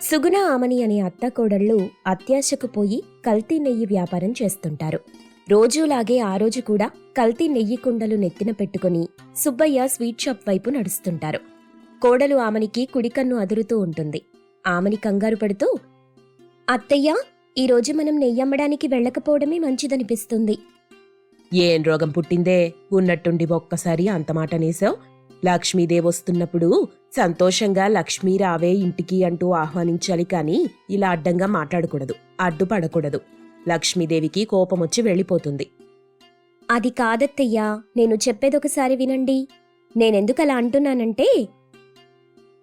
సుగుణ ఆమని అనే అత్తాకోడళ్ళు అత్యాశకు పోయి కల్తీ నెయ్యి వ్యాపారం చేస్తుంటారు. రోజూలాగే ఆ రోజు కూడా కల్తీ నెయ్యి కుండలు నెత్తిన పెట్టుకుని సుబ్బయ్య స్వీట్ షాప్ వైపు నడుస్తుంటారు. కోడలు ఆమనికి కుడికన్ను అదురుతూ ఉంటుంది. ఆమని కంగారు పడుతూ, అత్తయ్య, ఈరోజు మనం నెయ్యమ్మడానికి వెళ్ళకపోవడమే మంచిదనిపిస్తుంది. ఏం రోగం పుట్టిందే? ఉన్నట్టుండి ఒక్కసారి అంత మాట నేసావు. లక్ష్మీదేవొస్తున్నప్పుడు సంతోషంగా లక్ష్మీ రావే ఇంటికి అంటూ ఆహ్వానించాలి కాని ఇలా అడ్డంగా మాట్లాడకూడదు, అడ్డుపడకూడదు. లక్ష్మీదేవికి కోపమొచ్చి వెళ్ళిపోతుంది. అది కాదత్తయ్యా, నేను చెప్పేదొకసారి వినండి. నేనెందుకలా అంటున్నానంటే,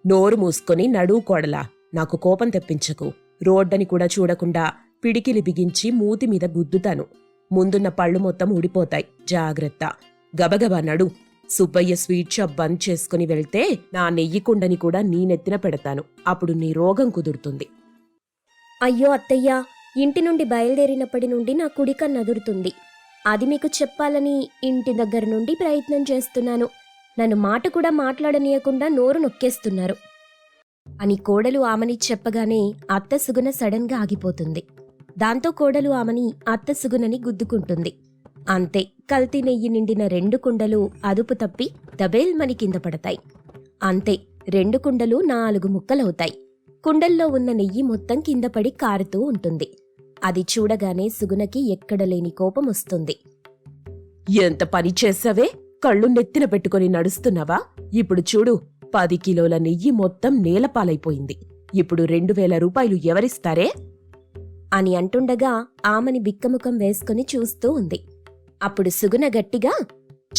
నోరు మూసుకొని నడువు కోడలా, నాకు కోపం తెప్పించకు. రోడ్డని కూడా చూడకుండా పిడికిలి బిగించి మూతి మీద గుద్దుతాను. ముందున్న పళ్ళు మొత్తం ఊడిపోతాయి. జాగ్రత్త. గబగబా నడు. సుబ్బయ్య స్వీట్ షాప్ బంద్ చేసుకుని వెళ్తే నా నెయ్యి కుండని కూడా నీ నెత్తిన పెడతాను. అప్పుడు నీ రోగం కుదురుతుంది. అయ్యో అత్తయ్యా, ఇంటి నుండి బయలుదేరినప్పటి నుండి నా కుడికన్ను అదురుతుంది. అది మీకు చెప్పాలని ఇంటి దగ్గర నుండి ప్రయత్నం చేస్తున్నాను. నన్ను మాట కూడా మాట్లాడనీయకుండా నోరు నొక్కేస్తున్నారు అని కోడలు ఆమని చెప్పగానే అత్త సుగుణ సడన్గా ఆగిపోతుంది. దాంతో కోడలు ఆమని అత్త సుగుణని గుద్దుకుంటుంది. అంతే, కల్తీ నెయ్యి నిండిన 2 కుండలు అదుపు తప్పి దబేల్మని కింద పడతాయి. అంతే, 2 కుండలు 4 ముక్కలవుతాయి. కుండల్లో ఉన్న నెయ్యి మొత్తం కింద పడి కారుతూ ఉంటుంది. అది చూడగానే సుగుణకి ఎక్కడలేని కోపం వస్తుంది. ఎంత పని చేసావే? కళ్ళు నెత్తిన పెట్టుకుని నడుస్తున్నావా? ఇప్పుడు చూడు, 10 కిలోల నెయ్యి మొత్తం నేలపాలైపోయింది. ఇప్పుడు 2000 రూపాయలు ఎవరిస్తారే? అని అంటుండగా ఆమని బిక్కముఖం వేసుకుని చూస్తూ ఉంది. అప్పుడు సుగుణ గట్టిగా,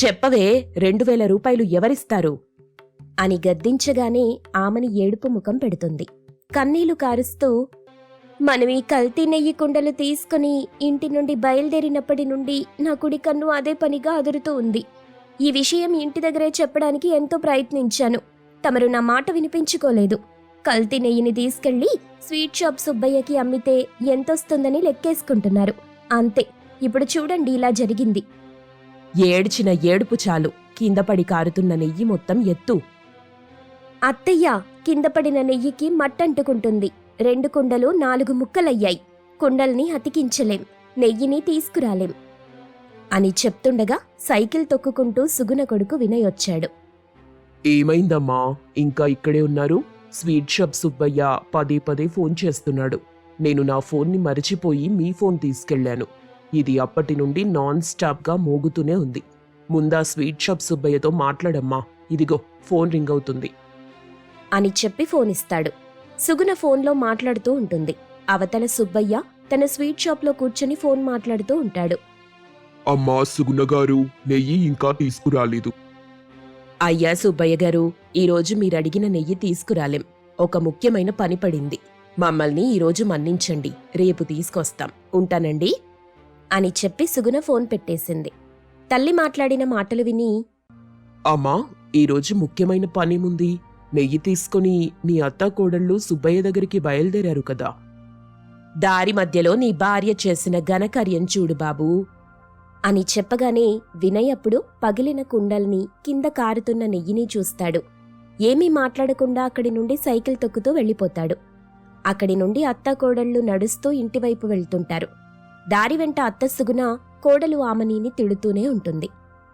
చెప్పవే, 2000 రూపాయలు ఎవరిస్తారు? అని గద్దించగానే ఆమని ఏడుపు ముఖం పెడుతుంది. కన్నీళ్లు కారుస్తూ, మనం ఈ కల్తీ నెయ్యి కుండలు తీసుకుని ఇంటి నుండి బయలుదేరినప్పటి నుండి నా కుడి కన్ను అదే పనిగా అదురుతూ ఉంది. ఈ విషయం ఇంటి దగ్గరే చెప్పడానికి ఎంతో ప్రయత్నించాను. తమరు నా మాట వినిపించుకోలేదు. కల్తీ నెయ్యిని తీసుకెళ్లి స్వీట్ షాప్ సుబ్బయ్యకి అమ్మితే ఎంతొస్తుందని లెక్కేసుకుంటున్నారు. అంతే, ఇప్పుడు చూడండి ఇలా జరిగింది. ఏడ్చిన ఏడుపు చాలు. కింద పడి కారుతున్న నెయ్యి మొత్తం ఎత్తు. అత్తయ్య, కింద పడిన నెయ్యికి మట్టంటుకుంటుంది. 2 కుండలు 4 ముక్కలయ్యాయి. కుండల్ని అతికించలేం, నెయ్యిని తీసుకురాలేం అని చెప్తుండగా సైకిల్ తొక్కుకుంటూ సుగుణ కొడుకు వినయ్ వచ్చాడు. ఏమైందమ్మా, ఇంకా ఇక్కడే ఉన్నారు? స్వీట్ షాప్ సుబ్బయ్య పదే పదే ఫోన్ చేస్తున్నాడు. నేను నా ఫోన్ని మరిచిపోయి మీ ఫోన్ తీసుకెళ్లాను. ఇది అప్పటి నుండి నాన్ స్టాప్గా మోగుతూనే ఉంది. ముందా స్వీట్ షాప్ సుబ్బయ్యతో మాట్లాడమ్మా. ఇదిగో ఫోన్ రింగ్ అవుతుంది అని చెప్పి ఫోన్ ఇస్తాడు. సుగుణ ఫోన్లో మాట్లాడుతూ ఉంటుంది. అవతల సుబ్బయ్య తన స్వీట్ షాప్లో కూర్చొని ఫోన్ మాట్లాడుతూ ఉంటాడు. అమ్మా సుగుణ గారు, నెయ్యి ఇంకా తీసుకురాలేదు. అయ్యా సుబ్బయ్య గారు, ఈరోజు మీరడిగిన నెయ్యి తీసుకురాలేం. ఒక ముఖ్యమైన పని పడింది. మమ్మల్ని ఈరోజు మన్నించండి, రేపు తీసుకొస్తాం. ఉంటానండి అని చెప్పి సుగుణ ఫోన్ పెట్టేసింది. తల్లి మాట్లాడిన మాటలు విని, అమ్మా, ఈరోజు ముఖ్యమైన పనేముంది? నెయ్యి తీసుకుని నీ అత్త కోడళ్ళు సుబ్బయ్య దగ్గరికి బయలుదేరారు కదా. దారి మధ్యలో నీ భార్య చేసిన ఘనకార్యం చూడు బాబూ అని చెప్పగానే వినయ్ అప్పుడు పగిలిన కుండల్ని, కింద కారుతున్న నెయ్యిని చూస్తాడు. ఏమీ మాట్లాడకుండా అక్కడి నుండి సైకిల్ తొక్కుతూ వెళ్ళిపోతాడు. అక్కడి నుండి అత్తాకోడళ్ళు నడుస్తూ ఇంటివైపు వెళ్తుంటారు. దారి వెంట అత్త సుగుణ కోడలు ఆమనిని తిడుతూనే ఉంటుంది.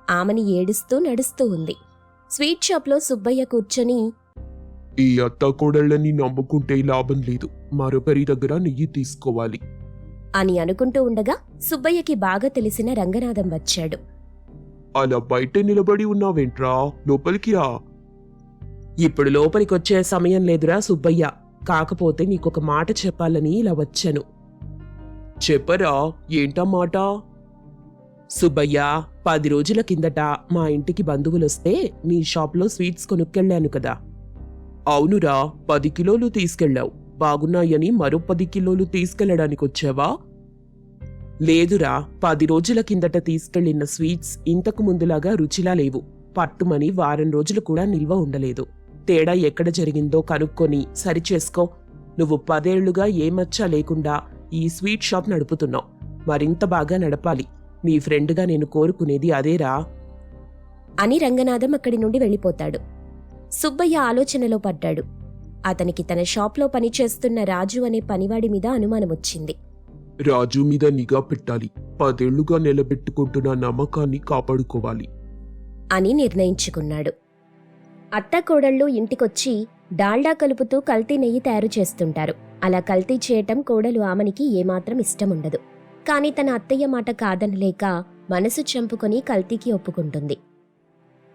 ఆమని ఏడుస్తూ నడుస్తూ ఉంది. స్వీట్ షాప్లో సుబ్బయ్య కూర్చొని, ఈ అత్త కోడళ్ళని నమ్ముకుంటే లాభం లేదు, మరొకరి దగ్గర నెయ్యి తీసుకోవాలి అని అనుకుంటూ ఉండగా సుబ్బయ్యకి బాగా తెలిసిన రంగనాథం వచ్చాడు. అలా బయట నిలబడి ఉన్నావేంట్రా, లోపలికి రా. ఇప్పుడు లోపలికొచ్చే సమయం లేదురా సుబ్బయ్య. కాకపోతే నీకొక మాట చెప్పాలని ఇలా వచ్చాను. చెప్పరా, ఏంటా మాట? సుబ్బయ్య, 10 రోజుల కిందట మా ఇంటికి బంధువులొస్తే నీ షాప్లో స్వీట్స్ కొనుక్కెళ్ళాను కదా. అవునురా, 10 కిలోలు తీసుకెళ్ళావు. బాగున్నాయని మరో 10 కిలోలు తీసుకెళ్లడానికొచ్చావా? లేదురా, 10 రోజుల కిందట తీసుకెళ్లిన స్వీట్స్ ఇంతకు ముందులాగా రుచిలా లేవు. పట్టుమని వారం రోజులు కూడా నిల్వ ఉండలేదు. తేడా ఎక్కడ జరిగిందో కనుక్కొని సరిచేసుకో. నువ్వు 10 ఏళ్లుగా ఏమచ్చా లేకుండా ఈ స్వీట్ షాప్ నడుపుతున్నావు. మరింత బాగా నడపాలి. నీ ఫ్రెండ్గా నేను కోరుకునేది అదేరా అని రంగనాథం అక్కడి నుండి వెళ్ళిపోతాడు. సుబ్బయ్య ఆలోచనలో పడ్డాడు. అతనికి తన షాప్లో పనిచేస్తున్న రాజు అనే పనివాడి మీద అనుమానమొచ్చింది. రాజు మీద నిఘా పెట్టాలి. 10 ఏళ్లుగా నిలబెట్టుకుంటున్న నమ్మకాన్ని కాపాడుకోవాలి అని నిర్ణయించుకున్నాడు. అత్తాకోడళ్ళు ఇంటికొచ్చి డాల్డా కలుపుతూ కల్తీ నెయ్యి తయారు చేస్తుంటారు. అలా కల్తీ చేయటం కోడలు ఆమనికి ఏమాత్రం ఇష్టముండదు. కాని తన అత్తయ్య మాట కాదనలేక మనసు చంపుకొని కల్తీకి ఒప్పుకుంటుంది.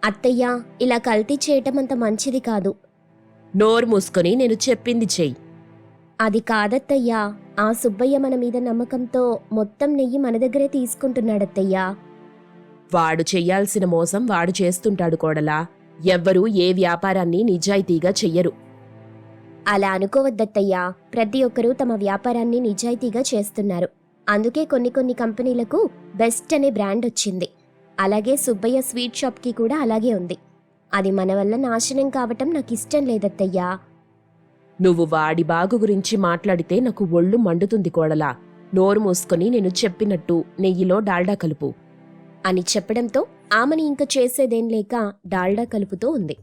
అత్తయ్య, ఇలా కల్తీ చేయటం అంత మంచిది కాదు. నోరు మూసుకొని నేను చెప్పింది చెయ్యి. అది కాదత్తయ్యా, ఆ సుబ్బయ్య మన మీద నమ్మకంతో మొత్తం నెయ్యి మన దగ్గరే తీసుకుంటున్నాడత్తయ్యా. వాడు చెయ్యాల్సిన మోసం వాడు చేస్తుంటాడు కోడలా. ఎవ్వరూ ఏ వ్యాపారాన్ని నిజాయితీగా చెయ్యరు. అలా అనుకోవద్దత్తయ్యా, ప్రతి ఒక్కరూ తమ వ్యాపారాన్ని నిజాయితీగా చేస్తున్నారు. అందుకే కొన్ని కంపెనీలకు బెస్ట్ అనే బ్రాండ్ వచ్చింది. అలాగే సుబ్బయ్య స్వీట్ షాప్కి కూడా అలాగే ఉంది. అది మన వల్ల నాశనం కావటం నాకిష్టం లేదత్తయ్యా. నువ్వు వాడి బాగు గురించి మాట్లాడితే నాకు ఒళ్ళు మండుతుంది కోడలా. నోరు మూసుకొని నేను చెప్పినట్టు నెయ్యిలో డాల్డా కలుపు అని చెప్పడంతో ఆమెని ఇంక చేసేదేం లేక డాల్డా కలుపుతూ ఉంది.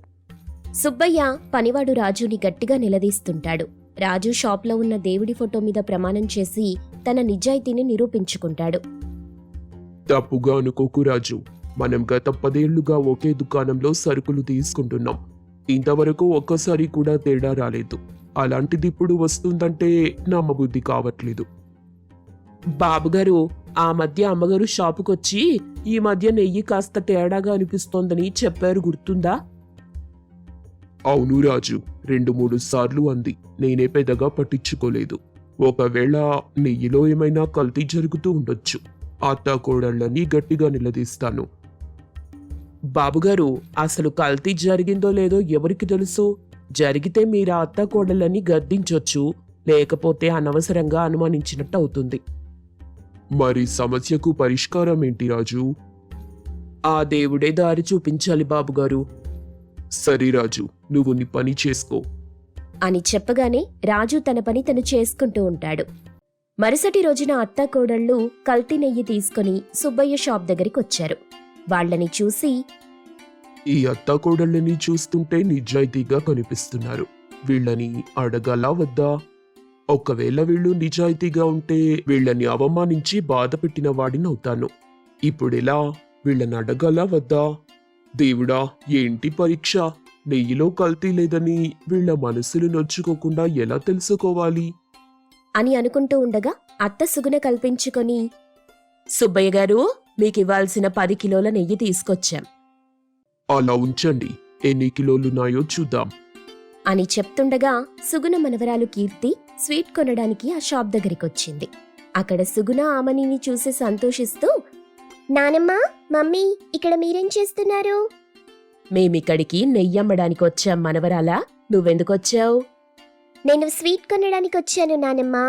సుబ్బయ్య పనివాడు రాజుని గట్టిగా నిలదీస్తుంటాడు. రాజు షాప్లో ఉన్న దేవుడి ఫోటో మీద ప్రమాణం చేసి తన నిజాయితీని నిరూపించుకుంటాడు. తప్పుగా అనుకోకు రాజు. మనం గత 10 ఏళ్లుగా ఒకే దుకాణంలో సరుకులు తీసుకుంటున్నాం. ఇంతవరకు ఒక్కసారి కూడా తేడా రాలేదు. అలాంటిది ఇప్పుడు వస్తుందంటే నమ్మబుద్ధి కావట్లేదు. బాబుగారు, ఆ మధ్య అమ్మగారు షాపుకొచ్చి ఈ మధ్య నెయ్యి కాస్త తేడాగా అనిపిస్తోందని చెప్పారు, గుర్తుందా? అవును రాజు, 2-3 సార్లు అంది. నేనే పెద్దగా పట్టించుకోలేదు. ఒకవేళ నెయ్యిలో ఏమైనా కల్తీ జరుగుతూ ఉండొచ్చు. అత్తాకోడళ్ళని గట్టిగా నిలదీస్తాను. బాబుగారు, అసలు కల్తీ జరిగిందో లేదో ఎవరికి తెలుసు? జరిగితే మీరు ఆ అత్తాకోడళ్ళని గద్దించొచ్చు, లేకపోతే అనవసరంగా అనుమానించినట్టు అవుతుంది. మరి సమస్యకు పరిష్కారం ఏంటి రాజు? ఆ దేవుడే దారి చూపించాలి బాబుగారు. సరే రాజు, నువ్వు నీ పని చేసుకో అని చెప్పగానే రాజు తన పని తను చేసుకుంటూ ఉంటాడు. మరుసటి రోజున అత్తాకోడళ్ళు కల్తీ నెయ్యి తీసుకుని సుబ్బయ్య షాప్ దగ్గరికొచ్చారు. వాళ్లని చూసి, ఈ అత్తాకోడళ్ళని చూస్తుంటే నిజాయితీగా కనిపిస్తున్నారు. వీళ్ళని అడగాలా వద్దా? ఒకవేళ వీళ్ళు నిజాయితీగా ఉంటే వీళ్ళని అవమానించి బాధ పెట్టిన వాడినవుతాను. ఇప్పుడెలా? వీళ్ళని అడగాలా వద్దా? దేవుడా, ఏంటి పరీక్ష? నెయ్యిలో కల్తీ లేదని వీళ్ళ మనసులు నొచ్చుకోకుండా ఎలా తెలుసుకోవాలి అని అనుకుంటూ ఉండగా అత్త సుగుణ కల్పించుకొని, సుబ్బయ్య గారు, మీకివ్వాల్సిన 10 కిలోల నెయ్యి తీసుకొచ్చాం అలా ఉంచండి. ఎన్ని కిలోలున్నాయో చూద్దాం అని చెప్తుండగా సుగుణ మనవరాలు కీర్తి స్వీట్ కొనడానికి ఆ షాప్ దగ్గరికొచ్చింది. అక్కడ సుగుణ ఆమనిని చూసి సంతోషిస్తూ, నానమ్మా, మమ్మీ, ఇక్కడ మీరేం చేస్తున్నారు? మేమిక్కడికి నెయ్యి అమ్మడానికి వచ్చాం మనవరాలా. నువ్వెందుకొచ్చావు? నేను స్వీట్ కొనడానికి వచ్చాను నానమ్మా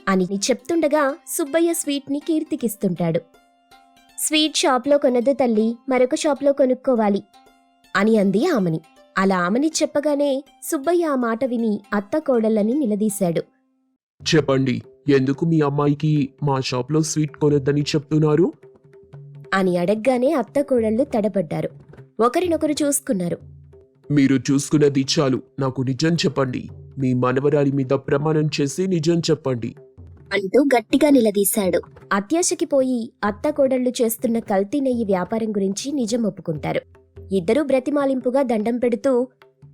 అని చెప్తుండగా సుబ్బయ్య స్వీట్ని కీర్తికిస్తుంటాడు. స్వీట్ షాప్లో కొనదు తల్లి, మరొక షాప్లో కొనుక్కోవాలి అని అంది ఆమని. అలా ఆమని చెప్పగానే సుబ్బయ్య ఆ మాట విని అత్త కోడళ్ళని నిలదీశాడు. చెప్పండి, ఎందుకు మీ అమ్మాయికి మా షాప్లో స్వీట్ కొనొద్దని చెప్తున్నారు అని అడగ్గానే అత్త కోడళ్ళు తడబడ్డారు. ఒకరినొకరు చూసుకున్నారు. మీరు చూసుకున్నది చాలు. నాకు నిజం చెప్పండి. మీ మనవరాలి మీద ప్రమాణం చేసి నిజం చెప్పండి అంటూ గట్టిగా నిలదీశాడు. అత్యాశకి పోయి అత్త కోడళ్ళు చేస్తున్న కల్తీ నెయ్యి వ్యాపారం గురించి నిజం ఒప్పుకుంటారు. ఇద్దరూ బ్రతిమాలింపుగా దండం పెడుతూ,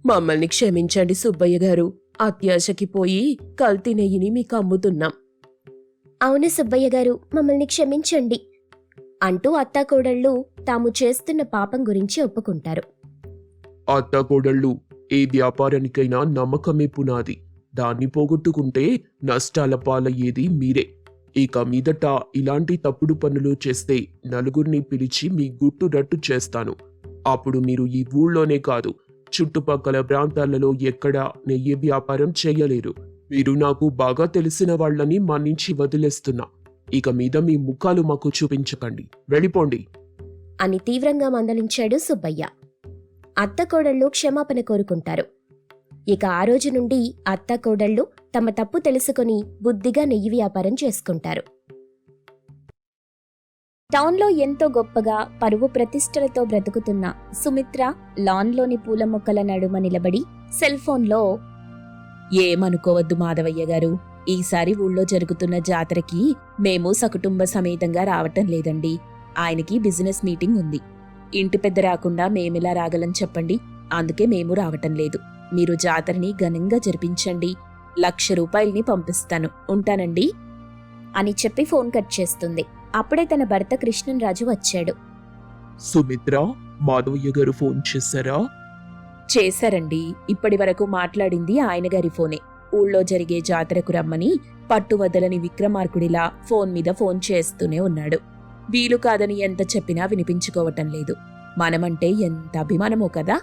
మమ్మల్ని క్షమించండి సుబ్బయ్య గారు. అత్యాశకి పోయి కల్తీ నెయ్యిని మీకు అమ్ముతున్నాం. అవును సుబ్బయ్య గారు, మమ్మల్ని క్షమించండి అంటూ అత్తాకోడళ్ళు తాము చేస్తున్న పాపం గురించి ఒప్పుకుంటారు. అత్తాకోడళ్ళు, ఏ వ్యాపారానికైనా నమ్మకమే పునాది. దాన్ని పోగొట్టుకుంటే నష్టాల పాలయ్యేది మీరే. ఇక మీదట ఇలాంటి తప్పుడు పనులు చేస్తే నలుగురిని పిలిచి మీ గుట్టు రట్టు చేస్తాను. అప్పుడు మీరు ఈ ఊళ్ళోనే కాదు, చుట్టుపక్కల ప్రాంతాలలో ఎక్కడా నెయ్యి వ్యాపారం చేయలేరు. మీరు నాకు బాగా తెలిసిన వాళ్ళని మన్నించి వదిలేస్తున్నా. ఇక మీద మీ ముఖాలు మాకు చూపించకండి, వెళ్ళిపోండి అని తీవ్రంగా మందలించాడు సుబ్బయ్య. అత్తకోడళ్ళు క్షమాపణ కోరుకుంటారు. ఇక ఆ రోజు నుండి అత్తకోడళ్ళు తమ తప్పు తెలుసుకొని బుద్ధిగా నెయ్యి వ్యాపారం చేసుకుంటారు. టౌన్లో ఎంతో గొప్పగా పరువు ప్రతిష్టలతో బ్రతుకుతున్న సుమిత్ర లాన్లోని పూల మొక్కల నడుమ నిలబడి సెల్ ఫోన్లో ఏమనుకోవద్దు మాధవయ్య గారు, ఈసారి ఊళ్ళో జరుగుతున్న జాతరకి మేము సకుటుంబ సమేతంగా రావటం లేదండి. ఆయనకి బిజినెస్ మీటింగ్ ఉంది. ఇంటి పెద్ద రాకుండా మేమెలా రాగలం చెప్పండి. అందుకే మేము రావటం లేదు. మీరు జాతరని ఘనంగా జరిపించండి. 1,00,000 రూపాయల్ని పంపిస్తాను. ఉంటానండి అని చెప్పి ఫోన్ కట్ చేస్తుంది. అప్పుడే తన భర్త కృష్ణంరాజు వచ్చాడు. సుమిత్ర, మాధవయ్య గారు ఫోన్ చేశారా? చేశారండి. ఇప్పటి వరకు మాట్లాడింది ఆయన గారి ఫోనే. ఊళ్ళో జరిగే జాతరకు రమ్మని పట్టువదలని విక్రమార్కుడిలా ఫోన్ మీద ఫోన్ చేస్తూనే ఉన్నాడు. వీలు కాదని ఎంత చెప్పినా వినిపించుకోవటం లేదు. మనమంటే ఎంత అభిమానమో కదా.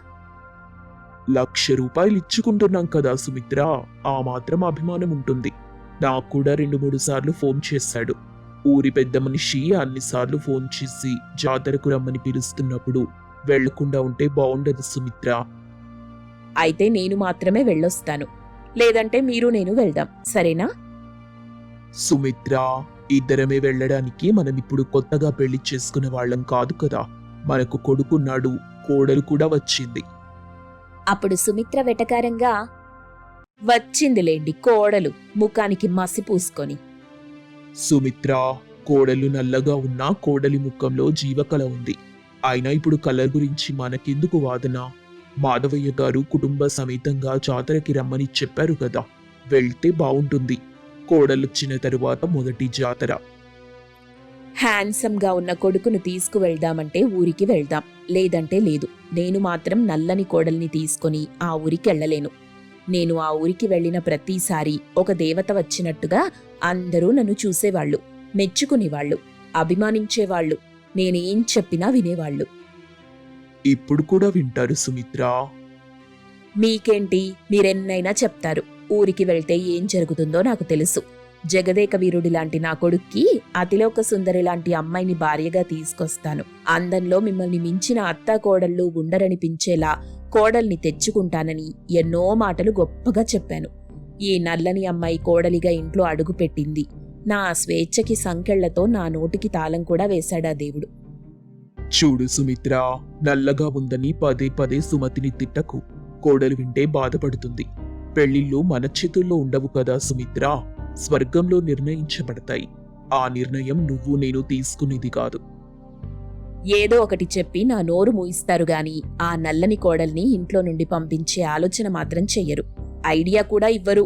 1,00,000 రూపాయలు ఇచ్చుకుంటున్నాం కదా సుమిత్ర, ఆ మాత్రం అభిమానం ఉంటుంది. నాకు కూడా 2-3 సార్లు ఫోన్ చేశాడు. ఊరి పెద్ద మనిషి అన్నిసార్లు ఫోన్ చేసి జాతరకు రమ్మని పిలుస్తున్నప్పుడు వెళ్లకుండా ఉంటే బాగుండదు సుమిత్ర. అయితే నేను మాత్రమే వెళ్ళొస్తాను. లేదంటే మీరు నేను వెళ్దాం, సరేనా? సుమిత్ర, ఇద్దరమే వెళ్ళడానికి మనం ఇప్పుడు కొత్తగా పెళ్లి చేసుకునే వాళ్ళం కాదు కదా. మనకు కొడుకున్నాడు, కోడలు కూడా వచ్చింది. అప్పుడు సుమిత్ర వెటకారంగా, వచ్చిందిలేండి కోడలు, ముఖానికి మసి పూసుకొని. సుమిత్ర, కోడలు నల్లగా ఉన్నా కోడలి ముఖంలో జీవకళ ఉంది. అయినా ఇప్పుడు కలర్ గురించి మనకెందుకు వాదన? మాధవయ్య గారు కుటుంబ సమేతంగా జాతరకి రమ్మని చెప్పారు కదా, వెళ్తే బావుంటుంది. కోడలొచ్చిన తరువాత మొదటి జాతర. హ్యాండ్సమ్ గా ఉన్న కొడుకును తీసుకువెళ్దామంటే ఊరికి వెళ్దాం, లేదంటే లేదు. నేను మాత్రం నల్లని కోడల్ని తీసుకొని ఆ ఊరికి వెళ్ళలేను. నేను ఆ ఊరికి వెళ్ళిన ప్రతిసారి ఒక దేవత వచ్చినట్టుగా అందరూ నన్ను చూసేవాళ్లు, మెచ్చుకునేవాళ్లు, అభిమానించేవాళ్లు, నేనేం చెప్పినా వినేవాళ్లు. ఇప్పుడు కూడా వింటారు సుమిత్ర. మీకేంటి, మీరెన్నైనా చెప్తారు. ఊరికి వెళ్తే ఏం జరుగుతుందో నాకు తెలుసు. జగదేక వీరుడి లాంటి నా కొడుక్కి అతిలోక సుందరి లాంటి అమ్మాయిని భార్యగా తీసుకొస్తాను. అందంలో మిమ్మల్ని మించిన అత్తా కోడళ్ళు ఉండరనిపించేలా కోడల్ని తెచ్చుకుంటానని ఎన్నో మాటలు గొప్పగా చెప్పాను. ఈ నల్లని అమ్మాయి కోడలిగా ఇంట్లో అడుగుపెట్టింది. నా స్వేచ్ఛకి సంకెళ్లతో నా నోటికి తాళం కూడా వేశాడా దేవుడు. చూడు సుమిత్ర, నల్లగా ఉందని పదే పదే సుమతిని తిట్టకు. కోడలు వింటే బాధపడుతుంది. పెళ్లిళ్ళు మన చేతుల్లో ఉండవు కదా సుమిత్ర, స్వర్గంలో నిర్ణయించబడతాయి. ఆ నిర్ణయం నువ్వు నేను తీసుకునేది కాదు. ఏదో ఒకటి చెప్పి నా నోరు మూయిస్తారు గాని ఆ నల్లని కోడల్ని ఇంట్లో నుండి పంపించే ఆలోచన మాత్రం చెయ్యరు. ఐడియా కూడా ఇవ్వరు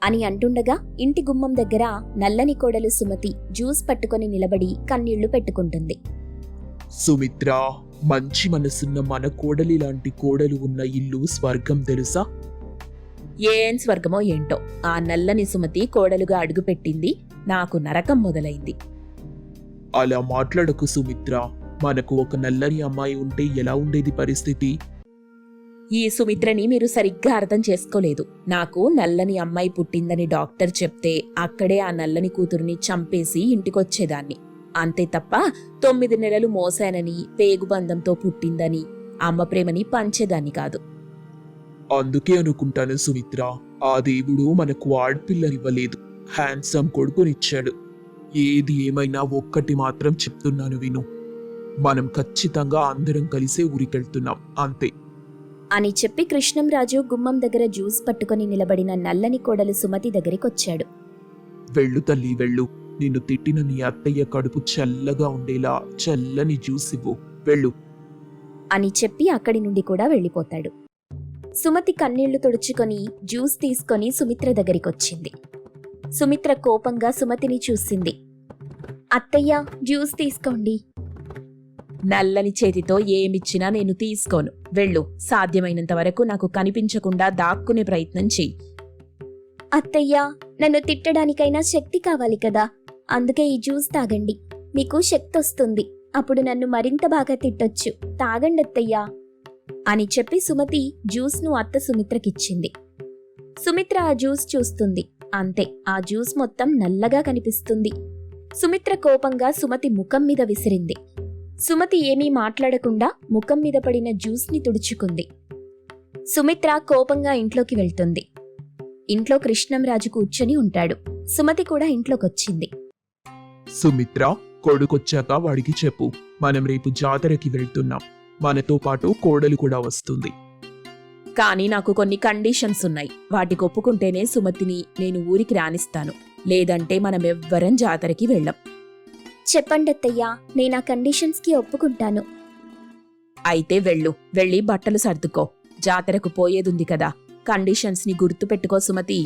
అని అంటుండగా ఇంటి గుమ్మం దగ్గర నల్లని కోడలు సుమతి జ్యూస్ పట్టుకొని నిలబడి కన్నీళ్లు పెట్టుకుంటుంది. సుమిత్ర, మంచి మనసున్న మన కోడలి లాంటి కోడలు ఉన్న ఇల్లు స్వర్గం తెలుసా? ఏం స్వర్గమో ఏంటో, ఆ నల్లని సుమతి కోడలుగా అడుగుపెట్టింది, నాకు నరకం మొదలైంది. అలా మాట్లాడకు సుమిత్ర. మనకు ఒక నల్లని అమ్మాయి ఉంటే ఎలా ఉండేది పరిస్థితి? ఈ సుమిత్రని మీరు సరిగ్గా అర్థం చేసుకోలేదు. నాకు నల్లని అమ్మాయి పుట్టిందని డాక్టర్ చెప్తే అక్కడే ఆ నల్లని కూతుర్ని చంపేసి ఇంటికొచ్చేదాన్ని. అంతే తప్ప 9 నెలలు మోసానని, పేగుబంధంతో పుట్టిందని, అమ్మ ప్రేమని పంచేదాన్ని కాదు. అందుకే అనుకుంటాను సుమిత్ర, ఆ దేవుడు మనకు ఆడపిల్లనివ్వలేదు, హ్యాండ్సమ్ కొడుకునిచ్చాడు. ఏది ఏమైనా ఒక్కటి మాత్రం చెప్తున్నాను విను. మనం ఖచ్చితంగా అందరం కలిసే ఊరికెళ్తున్నాం, అంతే అని చెప్పి కృష్ణంరాజు గుమ్మం దగ్గర జ్యూస్ పట్టుకొని నిలబడిన నల్లని కోడలు సుమతి దగ్గరికొచ్చాడు. వెళ్ళు తల్లి వెళ్ళు. నిన్ను తిట్టిన నీ అత్తయ్య కడుపు చల్లగా ఉండేలా చల్లని జ్యూస్ ఇవ్వు, వెళ్ళు అని చెప్పి అక్కడి నుండి కూడా వెళ్ళిపోతాడు. సుమతి కన్నీళ్లు తుడుచుకొని జ్యూస్ తీసుకొని సుమిత్ర దగ్గరికొచ్చింది. సుమిత్ర కోపంగా సుమతిని చూసింది. అత్తయ్య, జ్యూస్ తీసుకోండి. నల్లని చేతితో ఏమిచ్చినా నేను తీసుకోను. వెళ్ళు, సాధ్యమైనంత వరకు నాకు కనిపించకుండా దాక్కునే ప్రయత్నం చెయ్యి. అత్తయ్య, నన్ను తిట్టడానికైనా శక్తి కావాలి కదా, అందుకే ఈ జ్యూస్ తాగండి. మీకు శక్తి వస్తుంది. అప్పుడు నన్ను మరింత బాగా తిట్టొచ్చు. తాగండి అత్తయ్యా అని చెప్పి సుమతి జ్యూస్ను అత్త సుమిత్రకిచ్చింది. సుమిత్ర ఆ జ్యూస్ చూస్తుంది. అంతే, ఆ జ్యూస్ మొత్తం నల్లగా కనిపిస్తుంది. సుమిత్ర కోపంగా సుమతి ముఖం మీద విసిరింది. సుమతి ఏమీ మాట్లాడకుండా ముఖం మీద పడిన జ్యూస్ని తుడుచుకుంది. సుమిత్ర కోపంగా ఇంట్లోకి వెళ్తుంది. ఇంట్లో కృష్ణంరాజు కూర్చొని ఉంటాడు. సుమతి కూడా ఇంట్లోకొచ్చింది. సుమిత్ర, కొడుకొచ్చాక వాడికి చెప్పు, మనం రేపు జాతరకి వెళ్తున్నాం. మనతో పాటు కోడలు కూడా వస్తుంది. కానీ నాకు కొన్ని కండిషన్స్ ఉన్నాయి. వాటికి ఒప్పుకుంటేనే సుమతిని నేను ఊరికి రానిస్తాను. లేదంటే మనమెవ్వరం జాతరకి వెళ్ళం. చెప్పండి అత్తయ్య, నేను ఆ కండిషన్స్కి ఒప్పుకుంటాను. అయితే వెళ్ళి బట్టలు సర్దుకో. జాతరకు పోయేదుంది కదా. కండిషన్స్ని గుర్తు పెట్టుకో సుమతి.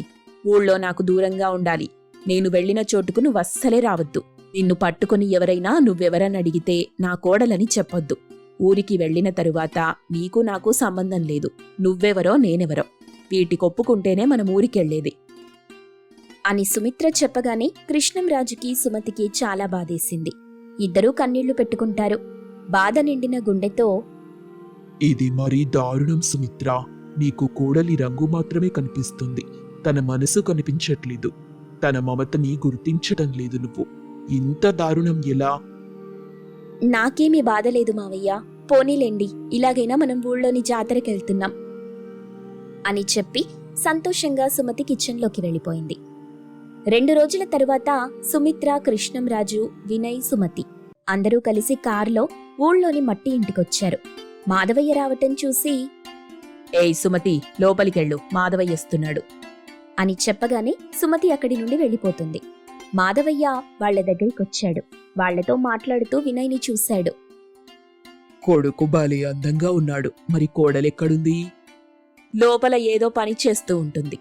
ఊళ్ళో నాకు దూరంగా ఉండాలి. నేను వెళ్ళిన చోటుకు నువ్వస్సలే రావద్దు. నిన్ను పట్టుకుని ఎవరైనా నువ్వెవరని అడిగితే నా కోడలని చెప్పొద్దు. ఊరికి వెళ్ళిన తరువాత నీకు నాకు సంబంధం లేదు. నువ్వెవరో నేనెవరో. వీటికొప్పుకుంటేనే మనం ఊరికెళ్లేది అని సుమిత్ర చెప్పగానే కృష్ణంరాజుకి సుమతికి చాలా బాధేసింది. ఇద్దరూ కన్నీళ్లు పెట్టుకుంటారు. బాధ నిండిన గుండెతో, ఇది మరీ దారుణం సుమిత్ర. నీకు కోడలి రంగు మాత్రమే కనిపిస్తుంది, తన మనసు కనిపించట్లేదు. తన మమతని గుర్తించటం లేదు. నువ్వు ఇంత దారుణం ఎలా? నాకేమీ బాధ లేదు మావయ్య, పోనీలేండి, ఇలాగైనా మనం ఊళ్ళోని జాతరకెళ్తున్నాం అని చెప్పి సంతోషంగా సుమతి కిచెన్లోకి వెళ్ళిపోయింది. 2 రోజుల తరువాత సుమిత్ర, కృష్ణంరాజు, వినయ్, సుమతి అందరూ కలిసి కారులో ఊళ్ళోని మట్టి ఇంటికొచ్చారు. మాధవయ్య రావటం చూసి, ఏయ్ సుమతి, లోపలికెళ్ళు, మాధవయ్యొస్తున్నాడు అని చెప్పగానే సుమతి అక్కడి నుండి వెళ్ళిపోతుంది. మాధవయ్య వాళ్ల దగ్గరికొచ్చాడు. వాళ్లతో మాట్లాడుతూ వినయ్ని చూశాడు. కొడుకు భలే అందంగా ఉన్నాడు. మరి కోడలెక్కడుంది? లోపల ఏదో పని చేస్తూ ఉంటుంది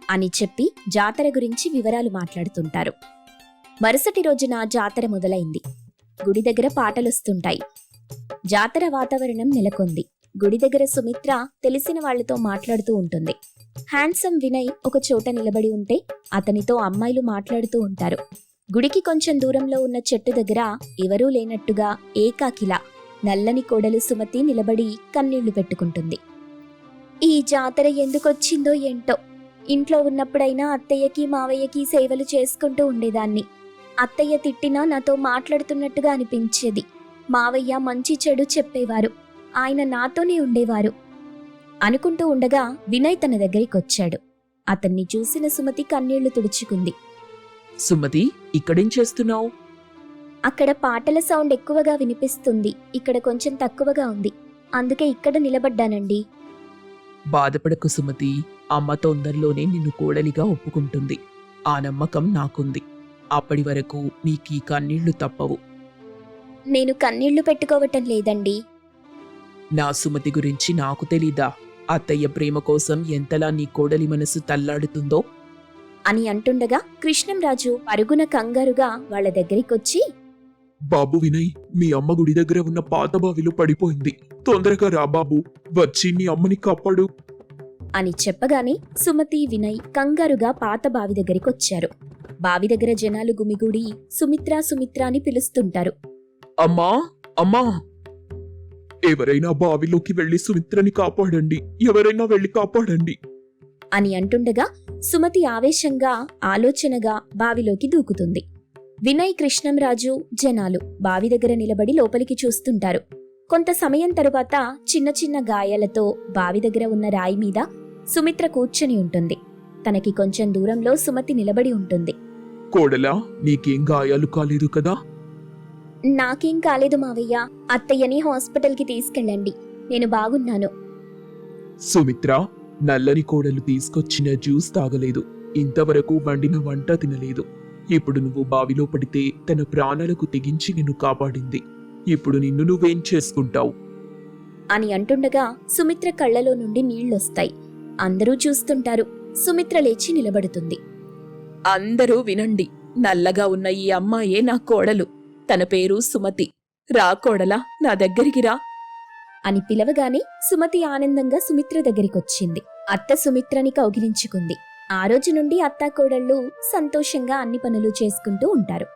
అని చెప్పి జాతర గురించి వివరాలు మాట్లాడుతుంటారు. మరుసటి రోజున జాతర మొదలైంది. గుడి దగ్గర పాటలొస్తుంటాయి. జాతర వాతావరణం నెలకొంది. గుడి దగ్గర సుమిత్ర తెలిసిన వాళ్లతో మాట్లాడుతూ ఉంటుంది. హ్యాండ్సమ్ వినయ్ ఒక చోట నిలబడి ఉంటే అతనితో అమ్మాయిలు మాట్లాడుతూ ఉంటారు. గుడికి కొంచెం దూరంలో ఉన్న చెట్టు దగ్గర ఎవరూ లేనట్టుగా ఏకాకిలా నల్లని కోడలు సుమతి నిలబడి కన్నీళ్లు పెట్టుకుంటుంది. ఈ జాతర ఎందుకొచ్చిందో ఏంటో. ఇంట్లో ఉన్నప్పుడైనా అత్తయ్యకి మావయ్యకి సేవలు చేసుకుంటూ ఉండేదాన్ని. అత్తయ్య తిట్టినా నాతో మాట్లాడుతున్నట్టుగా అనిపించేది. మావయ్య మంచి చెడు చెప్పేవారు. ఆయన నాతోనే ఉండేవారు అనుకుంటూ ఉండగా వినయ్ తన దగ్గరికొచ్చాడు. అతన్ని చూసిన సుమతి కన్నీళ్లు తుడుచుకుంది. సుమతి, ఇక్కడేం చేస్తున్నావు? అక్కడ పాటల సౌండ్ ఎక్కువగా వినిపిస్తుంది, ఇక్కడ కొంచెం తక్కువగా ఉంది, అందుకే ఇక్కడ నిలబడ్డానండి. బాధపడకు సుమతి, అమ్మ తొందరలోనే నిన్ను కోడలిగా ఒప్పుకుంటుంది. ఆ నమ్మకం నాకుంది. అప్పటి వరకు నీకీ కన్నీళ్లు తప్పవు. నేను కన్నీళ్లు పెట్టుకోవటం లేదండి. నా సుమతి గురించి నాకు తెలీదా? అత్తయ్య ప్రేమ కోసం ఎంతలా నీ కోడలి మనసు తల్లాడుతుందో అని అంటుండగా కృష్ణంరాజు పరుగున కంగారుగా వాళ్ల దగ్గరికొచ్చి, బాబు వినయ్, మీ అమ్మ గుడి దగ్గర ఉన్న పాత బావిలో పడిపోయింది. తొందరగా రా బాబు, వచ్చి నీ అమ్మని కాపాడు అని చెప్పగానే సుమతి, వినయ్ కంగారుగా పాత బావి దగ్గరికొచ్చారు. బావి దగ్గర జనాలు గుమిగూడి సుమిత్ర సుమిత్ర అని పిలుస్తుంటారు. అమ్మా, అమ్మా! ఎవరైనా బావిలోకి వెళ్లి సుమిత్రని కాపాడండి, ఎవరైనా వెళ్లి కాపాడండి అని అంటుండగా సుమతి ఆవేశంగా, ఆలోచనగా బావిలోకి దూకుతుంది. వినయ్, కృష్ణంరాజు, జనాలు బావి దగ్గర నిలబడి లోపలికి చూస్తుంటారు. కొంత సమయం తరువాత చిన్న చిన్న గాయాలతో బావి దగ్గర ఉన్న రాయి మీద సుమిత్ర కూర్చొని ఉంటుంది. తనకి కొంచెం దూరంలో సుమతి నిలబడి ఉంటుంది. కోడలా, నీకేం గాయాలు కాలేదు కదా? నాకేం కాలేదు మావయ్య, అత్తయ్యని హాస్పిటల్కి తీసుకెళ్ళండి, నేను బాగున్నాను. సుమిత్ర, నల్లని కోడలు తీసుకొచ్చిన జ్యూస్ తాగలేదు, ఇంతవరకు వండిన వంట తినలేదు. ఇప్పుడు నువ్వు బావిలో పడితే తన ప్రాణాలకు తెగించి నిన్ను కాపాడింది. ఇప్పుడు నిన్ను నువ్వేం చేసుకుంటావు అని అంటుండగా సుమిత్ర కళ్ళలో నుండి నీళ్లొస్తాయి. అందరూ చూస్తుంటారు. సుమిత్ర లేచి నిలబడుతుంది. అందరూ వినండి, నల్లగా ఉన్న ఈ అమ్మాయే నా కోడలు. తన పేరు సుమతి. రా కోడలా, నా దగ్గరికి రా అని పిలవగానే సుమతి ఆనందంగా సుమిత్ర దగ్గరికొచ్చింది. అత్త సుమిత్రని కౌగిలించుకుంది. ఆ రోజు నుండి అత్తాకోడళ్ళు సంతోషంగా అన్ని పనులు చేసుకుంటూ ఉంటారు.